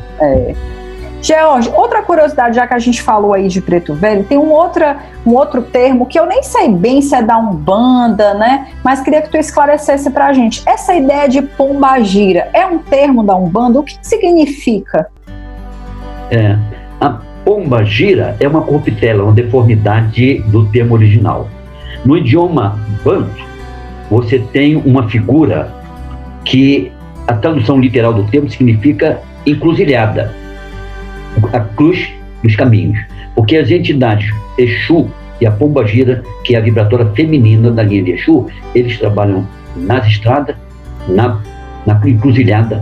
George, outra curiosidade, já que a gente falou aí de preto velho, tem um outro termo que eu nem sei bem se é da Umbanda, né? Mas queria que tu esclarecesse pra gente. Essa ideia de pombagira é um termo da Umbanda? O que significa? A pombagira é uma corruptela, uma deformidade do termo original. No idioma banto, você tem uma figura que a tradução literal do termo significa encruzilhada. A cruz dos caminhos, porque as entidades Exu e a pombagira, que é a vibratora feminina da linha de Exu, eles trabalham nas estradas, na encruzilhada,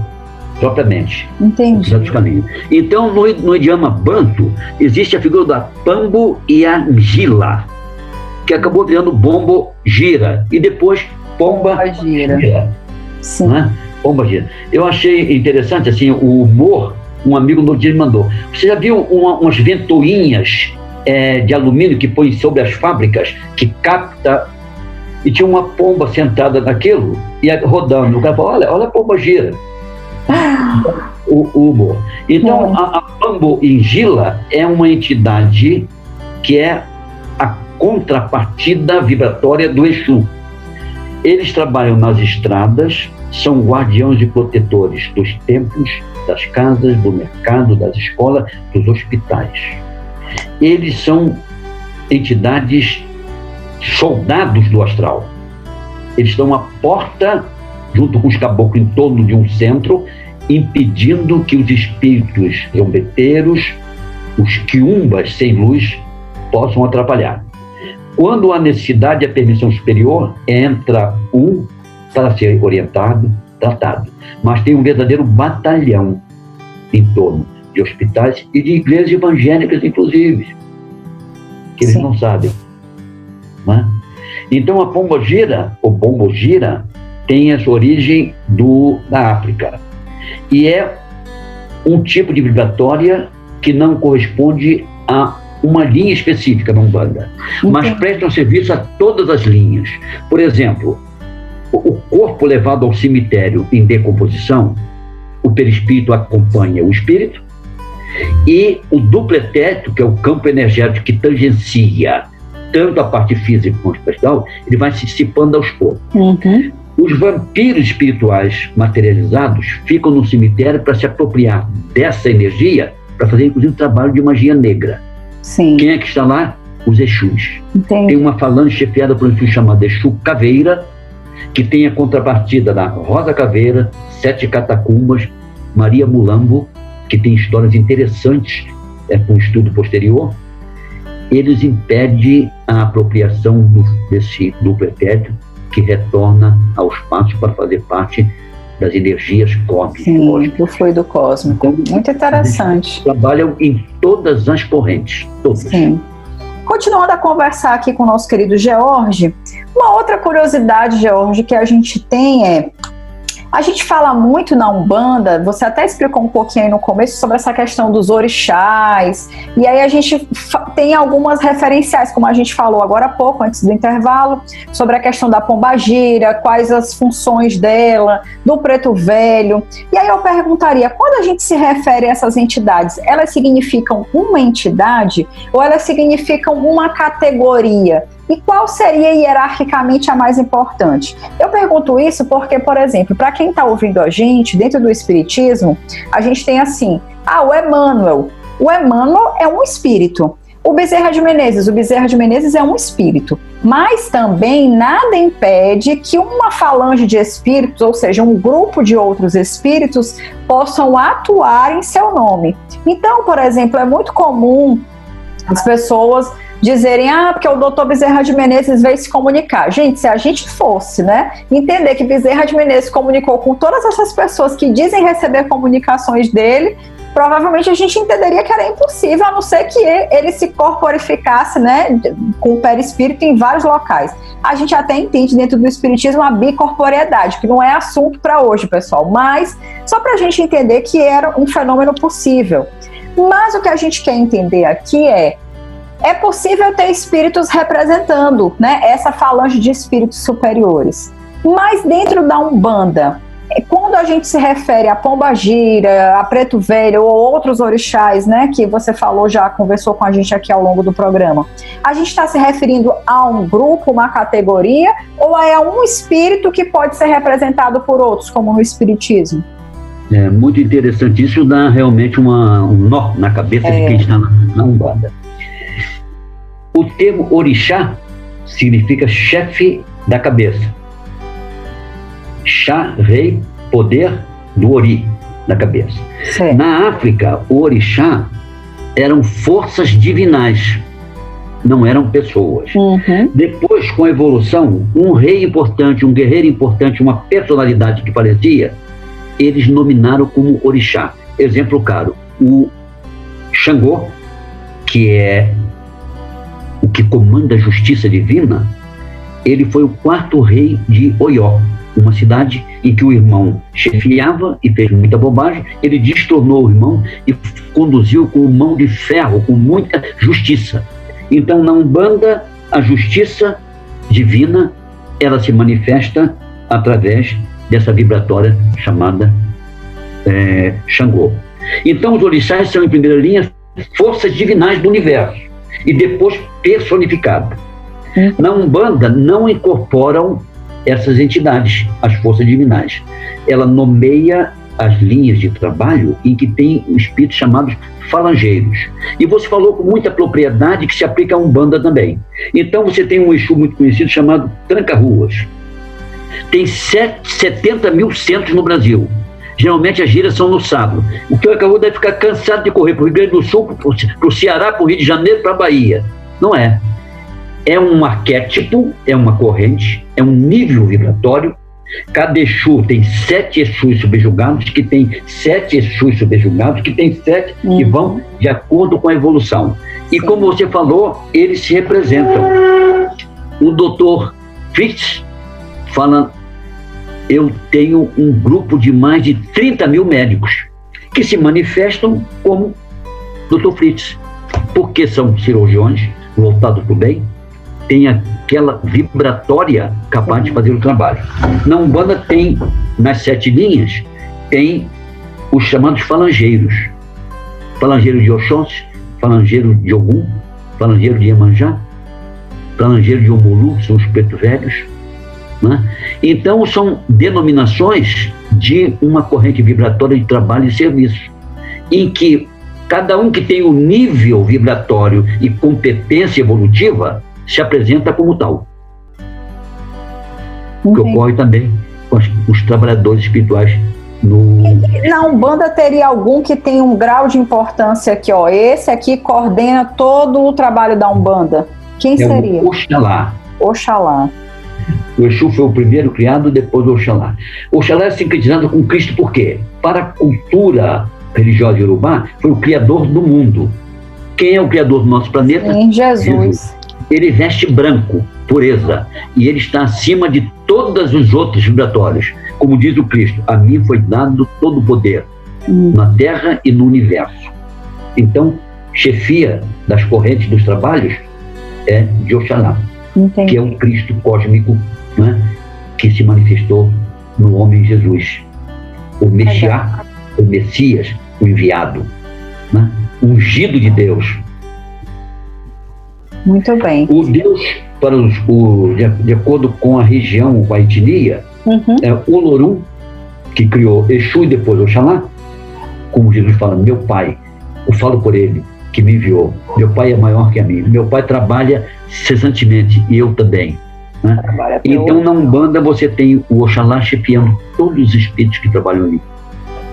propriamente. Entendi. Então, no idioma banto, existe a figura da Pambo e a Ngila, que acabou virando Bombo Gira, e depois Pomba Gira. Sim. Né? Pomba Gira. Eu achei interessante, assim, o humor, um amigo no dia me mandou. Você já viu umas ventoinhas de alumínio que põe sobre as fábricas, que capta, e tinha uma pomba sentada naquilo, e rodando. O cara falou, olha a pomba gira. O humor. Então, a Pambo Ngila é uma entidade que é a contrapartida vibratória do Exu. Eles trabalham nas estradas, são guardiões e protetores dos templos, das casas, do mercado, das escolas, dos hospitais. Eles são entidades soldados do astral. Eles estão à porta, junto com os caboclos, em torno de um centro, impedindo que os espíritos zombeteiros, os quiumbas sem luz, possam atrapalhar. Quando há necessidade e a permissão superior, entra um para ser orientado, tratado. Mas tem um verdadeiro batalhão em torno de hospitais e de igrejas evangélicas, inclusive, que eles não sabem. Né? Então, a Pomba Gira, ou Bombo Gira, tem a sua origem da África. E é um tipo de vibratória que não corresponde a uma linha específica na Umbanda, mas prestam serviço a todas as linhas. Por exemplo, o corpo levado ao cemitério em decomposição, o perispírito acompanha o espírito, e o dupletético, que é o campo energético que tangencia tanto a parte física quanto a espiritual, ele vai se dissipando aos poucos. Os vampiros espirituais materializados ficam no cemitério para se apropriar dessa energia, para fazer inclusive um trabalho de magia negra. Sim. Quem é que está lá? Os Exus. Entendi. Tem uma falange chefiada por um Exu chamado Exu Caveira, que tem a contrapartida da Rosa Caveira, Sete Catacumbas, Maria Mulambo, que tem histórias interessantes para um estudo posterior. Eles impedem a apropriação desse duplo etéreo, que retorna ao espaço para fazer parte das energias cósmicas. Sim, do fluido cósmico. Então, muito interessante. Trabalham em todas as correntes. Todas. Sim. Continuando a conversar aqui com o nosso querido George, uma outra curiosidade, George, que a gente tem é, a gente fala muito na Umbanda, você até explicou um pouquinho aí no começo sobre essa questão dos orixás, e aí a gente tem algumas referenciais, como a gente falou agora há pouco, antes do intervalo, sobre a questão da pombagira, quais as funções dela, do preto velho. E aí eu perguntaria, quando a gente se refere a essas entidades, elas significam uma entidade ou elas significam uma categoria? E qual seria hierarquicamente a mais importante? Eu pergunto isso porque, por exemplo, para quem está ouvindo a gente, dentro do Espiritismo, a gente tem assim, o Emmanuel. O Emmanuel é um espírito. O Bezerra de Menezes é um espírito. Mas também nada impede que uma falange de espíritos, ou seja, um grupo de outros espíritos, possam atuar em seu nome. Então, por exemplo, é muito comum as pessoas dizerem, porque o doutor Bezerra de Menezes veio se comunicar. Gente, se a gente fosse, entender que Bezerra de Menezes comunicou com todas essas pessoas que dizem receber comunicações dele, provavelmente a gente entenderia que era impossível, a não ser que ele se corporificasse, com o perispírito em vários locais. A gente até entende dentro do espiritismo a bicorporeidade, que não é assunto para hoje, pessoal, mas só para a gente entender que era um fenômeno possível. Mas o que a gente quer entender aqui é possível ter espíritos representando, essa falange de espíritos superiores. Mas dentro da Umbanda, quando a gente se refere a Pombagira, a Preto Velho ou outros orixás, que você falou, já conversou com a gente aqui ao longo do programa, a gente está se referindo a um grupo, uma categoria, ou é um espírito que pode ser representado por outros, como no espiritismo? É muito interessante. Isso dá realmente um nó na cabeça de quem está na Umbanda. O termo orixá significa chefe da cabeça. Chá, rei, poder do ori, da cabeça. Sim. Na África, o orixá eram forças divinais, não eram pessoas. Depois, com a evolução, um rei importante, um guerreiro importante, uma personalidade que parecia, eles nominaram como orixá. Exemplo claro, o Xangô, que é o que comanda a justiça divina, ele foi o 4º rei de Oió, uma cidade em que o irmão chefiava e fez muita bobagem. Ele destornou o irmão e conduziu com mão de ferro, com muita justiça. Então, na Umbanda, a justiça divina, ela se manifesta através dessa vibratória chamada Xangô. Então, os orixás são, em primeira linha, forças divinais do universo e depois personificadas. Na Umbanda, não incorporam essas entidades, as forças divinais. Ela nomeia as linhas de trabalho em que tem espíritos chamados falangeiros. E você falou com muita propriedade que se aplica a Umbanda também. Então você tem um Exu muito conhecido chamado Tranca-Ruas. Tem 70 mil centros no Brasil. Geralmente as giras são no sábado. O Tranca-Ruas deve ficar cansado de correr para o Rio Grande do Sul, para o Ceará, para o Rio de Janeiro, para a Bahia. Não é. É um arquétipo, é uma corrente, é um nível vibratório. Cada Exu tem 7 Exus subjugados, que tem 7 Exus subjugados, que tem 7 que vão de acordo com a evolução. E como você falou, eles se representam. O Dr. Fritz fala: eu tenho um grupo de mais de 30 mil médicos que se manifestam como Dr. Fritz, porque são cirurgiões voltados para o bem, tem aquela vibratória capaz de fazer o trabalho. Na Umbanda tem, nas 7 linhas, tem os chamados falangeiros. Falangeiro de Oxóssi, falangeiro de Ogum, falangeiro de Iemanjá, falangeiro de Omulu, que são os pretos velhos, né? Então são denominações de uma corrente vibratória de trabalho e serviço, em que cada um que tem o nível vibratório e competência evolutiva se apresenta como tal. Que ocorre também com os trabalhadores espirituais Na Umbanda teria algum que tem um grau de importância aqui, ó? Esse aqui coordena todo o trabalho da Umbanda. Quem seria? O Oxalá. Oxalá. O Exu foi o primeiro criado, depois o Oxalá. O Oxalá é sincretizado com Cristo por quê? Para a cultura religiosa iorubá, foi o criador do mundo. Quem é o criador do nosso planeta? Sim, Jesus. Ele veste branco, pureza, e ele está acima de todos os outros vibratórios. Como diz o Cristo, a mim foi dado todo o poder, na Terra e no Universo. Então, chefia das correntes dos trabalhos é de Oxalá. Entendi. Que é o Cristo cósmico, né, que se manifestou no homem Jesus. O Messiá, o Messias, o enviado, né, ungido de Deus. Muito bem. O Deus, de acordo com a região, com a etnia, é o Olorum, que criou Exu e depois Oxalá. Como Jesus fala, meu pai, eu falo por ele, que me enviou. Meu pai é maior que a mim. Meu pai trabalha cessantemente e eu também. Né? Então, na Umbanda, você tem o Oxalá chefiando todos os espíritos que trabalham ali.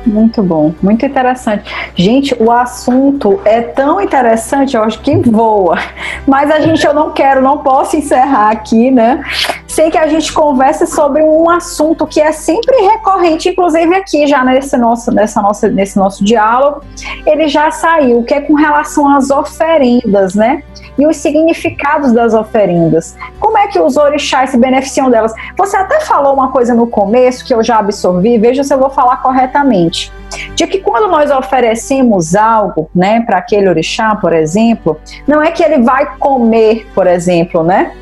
Muito bom, muito interessante. Gente, o assunto é tão interessante, eu acho que voa. Mas eu não posso encerrar aqui, né? Sem que a gente converse sobre um assunto que é sempre recorrente, inclusive aqui já nesse nosso diálogo, ele já saiu, que é com relação às oferendas, né? E os significados das oferendas. Como é que os orixás se beneficiam delas? Você até falou uma coisa no começo que eu já absorvi, veja se eu vou falar corretamente. De que quando nós oferecemos algo, né, para aquele orixá, por exemplo, não é que ele vai comer, por exemplo, né,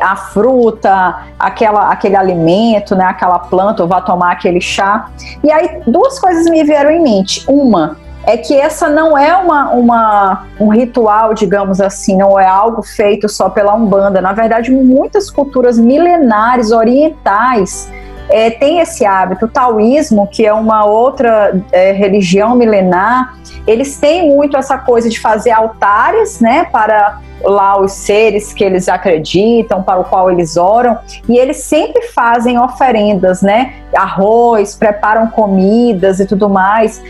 a fruta, aquele alimento, né, aquela planta, ou vai tomar aquele chá. E aí 2 coisas me vieram em mente. Uma é que essa não é um ritual, digamos assim, não é algo feito só pela Umbanda. Na verdade, muitas culturas milenares orientais tem esse hábito. O taoísmo, que é uma outra religião milenar, eles têm muito essa coisa de fazer altares, né, para lá os seres que eles acreditam, para o qual eles oram, e eles sempre fazem oferendas, né, arroz, preparam comidas e tudo mais.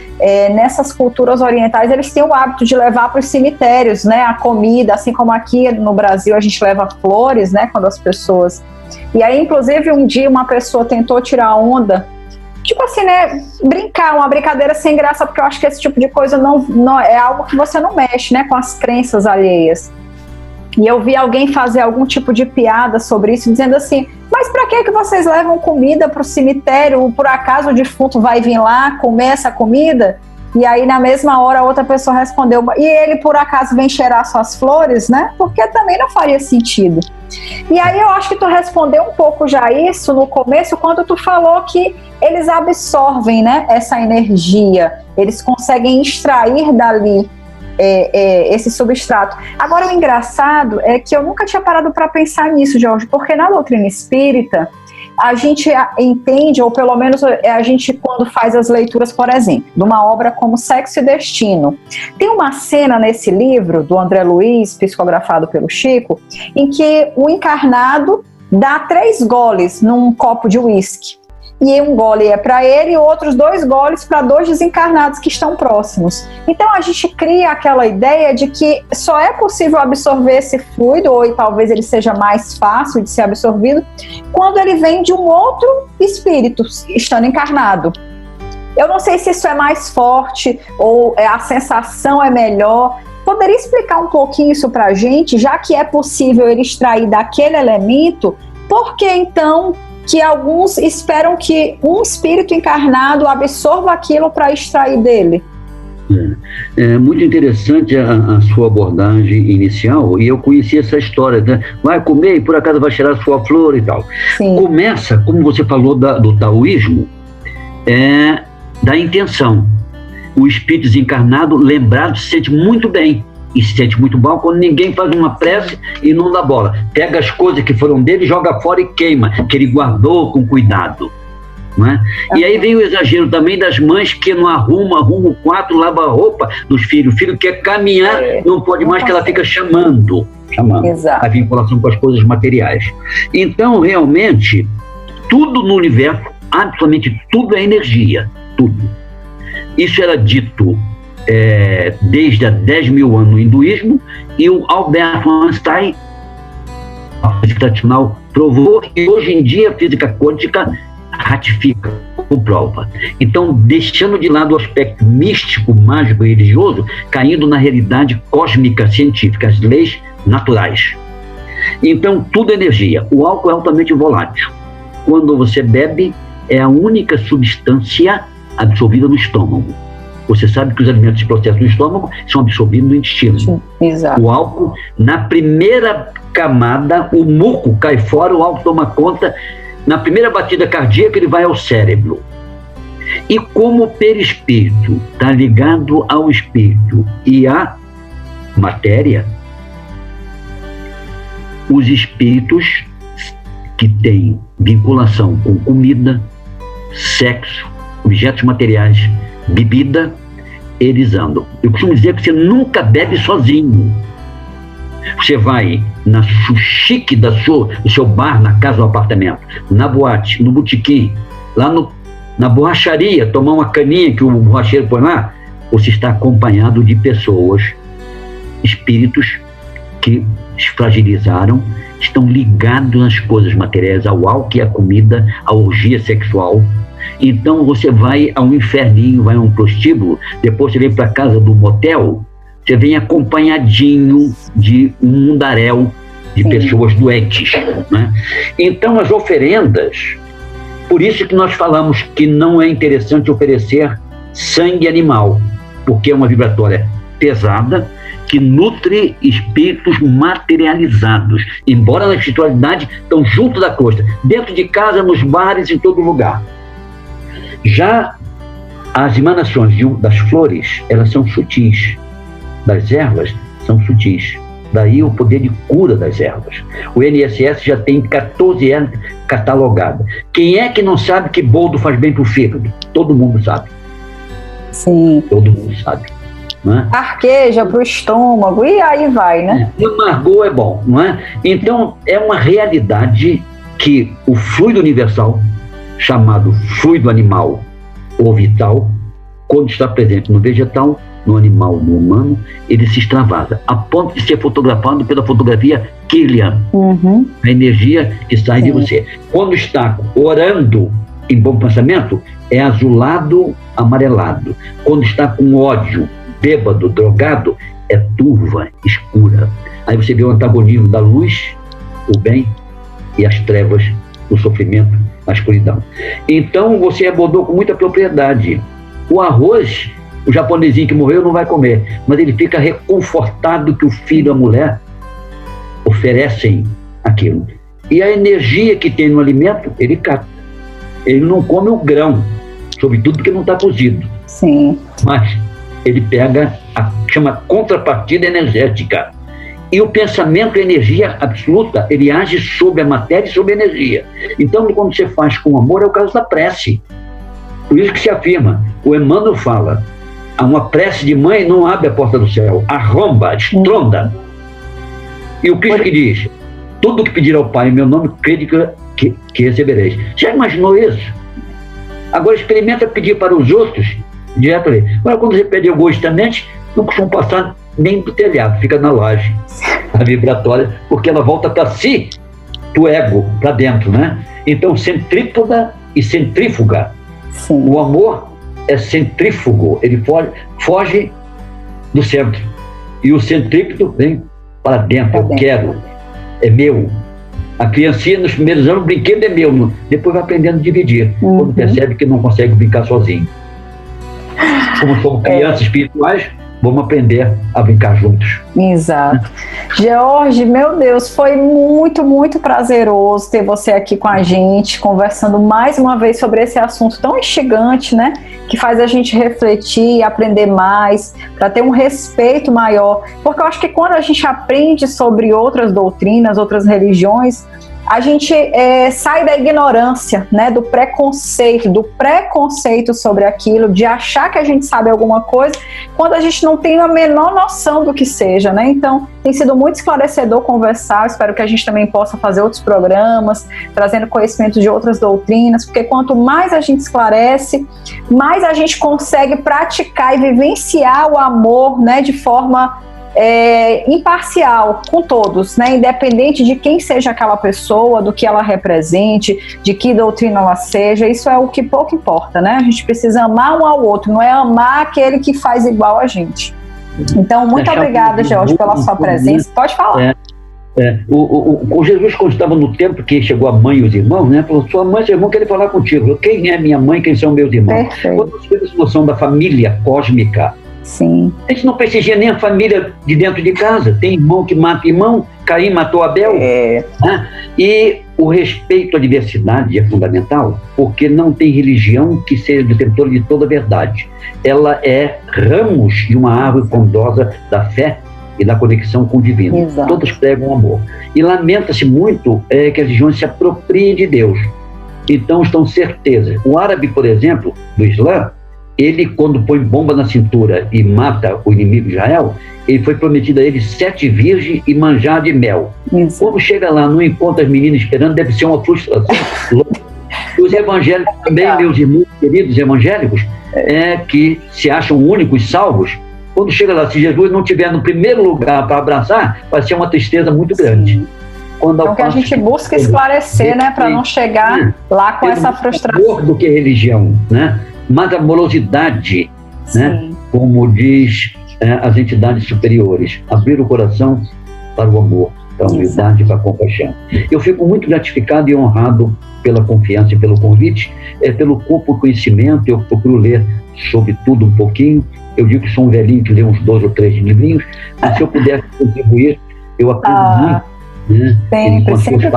Nessas culturas orientais, eles têm o hábito de levar para os cemitérios, né, a comida, assim como aqui no Brasil a gente leva flores, né, quando as pessoas... E aí, inclusive, um dia uma pessoa tentou tirar onda tipo assim, né, brincar, uma brincadeira sem graça, porque eu acho que esse tipo de coisa não é algo que você não mexe, né, com as crenças alheias. E eu vi alguém fazer algum tipo de piada sobre isso, dizendo assim, mas pra que vocês levam comida pro cemitério? Por acaso o defunto vai vir lá comer essa comida? E aí na mesma hora a outra pessoa respondeu, e ele por acaso vem cheirar suas flores, né? Porque também não faria sentido. E aí eu acho que tu respondeu um pouco já isso no começo, quando tu falou que eles absorvem, né, essa energia, eles conseguem extrair dali esse substrato. Agora, o engraçado é que eu nunca tinha parado para pensar nisso, Jorge, porque na doutrina espírita, a gente entende, ou pelo menos a gente, quando faz as leituras, por exemplo, de uma obra como Sexo e Destino, tem uma cena nesse livro, do André Luiz, psicografado pelo Chico, em que o encarnado dá 3 goles num copo de uísque. E um gole é para ele e outros 2 goles para 2 desencarnados que estão próximos. Então a gente cria aquela ideia de que só é possível absorver esse fluido, ou talvez ele seja mais fácil de ser absorvido, quando ele vem de um outro espírito estando encarnado. Eu não sei se isso é mais forte ou a sensação é melhor. Poderia explicar um pouquinho isso para a gente, já que é possível ele extrair daquele elemento, por que então que alguns esperam que um espírito encarnado absorva aquilo para extrair dele? É muito interessante a sua abordagem inicial, e eu conheci essa história, né? Vai comer e por acaso vai cheirar sua flor e tal. Sim. Começa, como você falou do taoísmo, da intenção. O espírito desencarnado, lembrado, se sente muito bem. E se sente muito mal quando ninguém faz uma prece e não dá bola. Pega as coisas que foram dele, joga fora e queima, que ele guardou com cuidado. Não é? E aí vem o exagero também das mães que não arruma o quarto, lava a roupa dos filhos. O filho quer caminhar, não pode mais, que ela fica chamando a vinculação com as coisas materiais. Então, realmente, tudo no universo, absolutamente tudo é energia. Tudo. Isso era dito desde há 10 mil anos no hinduísmo, e o Albert Einstein, a física tradicional, provou, e hoje em dia a física quântica ratifica, comprova. Então, deixando de lado o aspecto místico, mágico e religioso, caindo na realidade cósmica científica, as leis naturais. Então, tudo é energia. O álcool é altamente volátil. Quando você bebe, é a única substância absorvida no estômago. Você sabe que os alimentos se processam no estômago, são absorvidos no intestino. Sim, exato. O álcool, na primeira camada, o muco cai fora, o álcool toma conta. Na primeira batida cardíaca, ele vai ao cérebro. E como o perispírito está ligado ao espírito e à matéria, os espíritos que têm vinculação com comida, sexo, objetos materiais, bebida, eles andam. Eu costumo dizer que você nunca bebe sozinho. Você vai na chique do seu bar, na casa ou apartamento, na boate, no botequim, lá na borracharia, tomar uma caninha que o borracheiro põe lá, você está acompanhado de pessoas, espíritos que se fragilizaram, estão ligados às coisas materiais, ao álcool e à comida, à orgia sexual. Então você vai a um inferninho, vai a um prostíbulo, depois você vem para casa do motel, você vem acompanhadinho de um mundaréu de pessoas doentes, né? Então as oferendas, por isso que nós falamos que não é interessante oferecer sangue animal, porque é uma vibratória pesada que nutre espíritos materializados, embora na espiritualidade estão junto da costa, dentro de casa, nos bares, em todo lugar. Já as emanações das flores, elas são sutis, das ervas são sutis. Daí o poder de cura das ervas. O INSS já tem 14 ervas catalogadas. Quem é que não sabe que boldo faz bem para o fígado? Todo mundo sabe. Sim. Todo mundo sabe. Né? Arqueja para o estômago, e aí vai, né? O amargor é bom, não é? Então, é uma realidade que o fluido universal, chamado fluido animal ou vital, quando está presente no vegetal, no animal, no humano, ele se extravasa, a ponto de ser fotografado pela fotografia Kirlian. A energia que sai de você. Quando está orando, em bom pensamento, é azulado, amarelado. Quando está com ódio, bêbado, drogado, é turva, escura. Aí você vê o antagonismo da luz, o bem, e as trevas, o sofrimento, a escuridão. Então você abordou com muita propriedade. O arroz, o japonesinho que morreu não vai comer, mas ele fica reconfortado que o filho e a mulher oferecem aquilo. E a energia que tem no alimento, ele capta. Ele não come o grão, sobretudo porque não está cozido. Sim. Mas ele pega a chama contrapartida energética. E o pensamento é energia absoluta, ele age sobre a matéria e sobre a energia. Então, quando você faz com amor, é o caso da prece. Por isso que se afirma, o Emmanuel fala, uma prece de mãe não abre a porta do céu, arromba, estronda. E o Cristo que diz, tudo que pedir ao Pai em meu nome, crede que recebereis. Já imaginou isso? Agora experimenta pedir para os outros, direto ali. Agora, quando você pede egoístamente, não costuma passar nem do telhado, fica na laje, a vibratória, porque ela volta para si, do ego, para dentro, né? Então, centrípeta e centrífuga. Sim. O amor é centrífugo, ele foge do centro. E o centrípeto vem para dentro, eu quero, é meu. A criancinha nos primeiros anos, o brinquedo é meu, depois vai aprendendo a dividir, quando percebe que não consegue brincar sozinho. Como somos crianças espirituais, vamos aprender a brincar juntos. Exato. George, meu Deus, foi muito, muito prazeroso ter você aqui com a gente, conversando mais uma vez sobre esse assunto tão instigante, né? Que faz a gente refletir, aprender mais, para ter um respeito maior. Porque eu acho que quando a gente aprende sobre outras doutrinas, outras religiões, a gente sai da ignorância, né, do preconceito sobre aquilo, de achar que a gente sabe alguma coisa, quando a gente não tem a menor noção do que seja, né? Então, tem sido muito esclarecedor conversar, espero que a gente também possa fazer outros programas, trazendo conhecimento de outras doutrinas, porque quanto mais a gente esclarece, mais a gente consegue praticar e vivenciar o amor, né, de forma imparcial com todos, né? Independente de quem seja aquela pessoa, do que ela represente, de que doutrina ela seja, isso é o que pouco importa, né? A gente precisa amar um ao outro, não é amar aquele que faz igual a gente. Então, muito obrigada, George, pela sua presença. Pode falar. O Jesus, quando estava no templo, que chegou a mãe e os irmãos, né, falou, sua mãe e seu irmão querem falar contigo. Quem é minha mãe, quem são meus irmãos? Perfeito. Quando nós temos essa noção da família cósmica, sim, a gente não prestigia nem a família de dentro de casa. Tem irmão que mata irmão, Caim matou Abel. Né? E o respeito à diversidade é fundamental, porque não tem religião que seja detentora de toda a verdade. Ela é ramos de uma árvore frondosa da fé e da conexão com o divino. Exato. Todos pregam amor. E lamenta-se muito que as religiões se apropriem de Deus. Então estão certezas. O árabe, por exemplo, do Islã, ele, quando põe bomba na cintura e mata o inimigo de Israel, ele foi prometido a ele 7 virgens e manjar de mel. Isso. Quando chega lá, não encontra as meninas esperando, deve ser uma frustração. Os evangélicos também, meus irmãos queridos evangélicos, que se acham únicos salvos, quando chega lá, se Jesus não estiver no primeiro lugar para abraçar, vai ser uma tristeza muito grande. Sim. Então que a gente busca esclarecer, né, para não chegar lá com essa frustração. Amor do que religião, né? Mas a morosidade, né? Como diz as entidades superiores, abrir o coração para o amor, para a humildade e para a compaixão. Eu fico muito gratificado e honrado pela confiança e pelo convite, pelo pouco conhecimento. Eu procuro ler sobre tudo um pouquinho. Eu digo que sou um velhinho que lê uns 2 ou 3 livrinhos, mas se eu puder contribuir, eu aprendo muito. Né? Sempre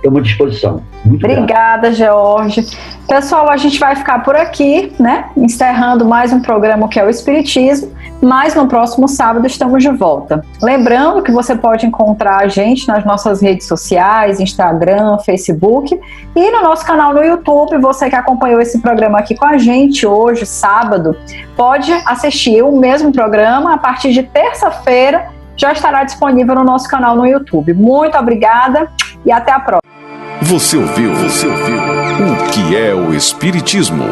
é uma disposição. Muito obrigada, George. Pessoal, a gente vai ficar por aqui, né? Encerrando mais um programa que é o Espiritismo, mas no próximo sábado estamos de volta. Lembrando que você pode encontrar a gente nas nossas redes sociais, Instagram, Facebook e no nosso canal no YouTube. Você que acompanhou esse programa aqui com a gente hoje, sábado, pode assistir o mesmo programa a partir de terça-feira. Já estará disponível no nosso canal no YouTube. Muito obrigada e até a próxima. Você ouviu o que é o Espiritismo?